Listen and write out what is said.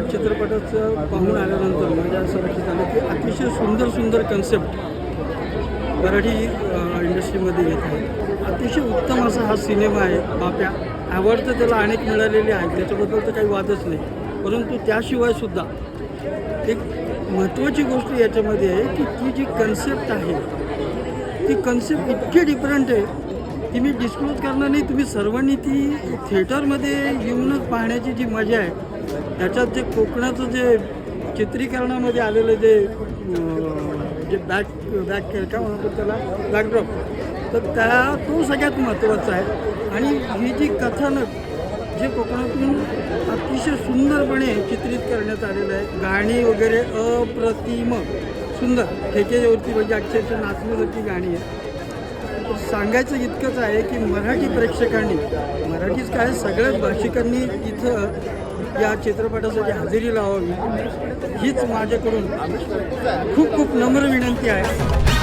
चित्रपटाचं पाहून आल्यानंतर माझ्या असं लक्षात आलं की अतिशय सुंदर सुंदर कन्सेप्ट मराठी इंडस्ट्रीमध्ये येत आहे. अतिशय उत्तम असा हा सिनेमा आहे. बाप्या अवॉर्ड तर त्याला अनेक मिळालेले आहेत, त्याच्याबद्दल तर काही वादच नाही. परंतु त्याशिवायसुद्धा एक महत्त्वाची गोष्ट याच्यामध्ये आहे की ती जी कन्सेप्ट आहे ती कन्सेप्ट इतकी डिफरंट आहे ती मी डिस्क्लोज करणार नाही. तुम्ही सर्वांनी ती थिएटरमध्ये येऊनच पाहण्याची जी मजा आहे, त्याच्यात जे कोकणाचं जे चित्रीकरणामध्ये आलेलं जे बॅक काय म्हणतो त्याला बॅकड्रॉप, तर तो सगळ्यात महत्त्वाचा आहे. आणि ही जी कथानक जे कोकणातून अतिशय सुंदरपणे चित्रित करण्यात आलेलं आहे, गाणी वगैरे अप्रतिम सुंदर ठेकेवरती म्हणजे अक्षरशः नाचण्यासारखी गाणी आहे. सांगायचं इतकंच आहे की मराठी प्रेक्षकांनी, मराठीच काय सगळ्याच भाषिकांनी इथं या चित्रपटासाठी हजेरी लावावी हीच माझ्याकडून खूप खूप नम्र विनंती आहे.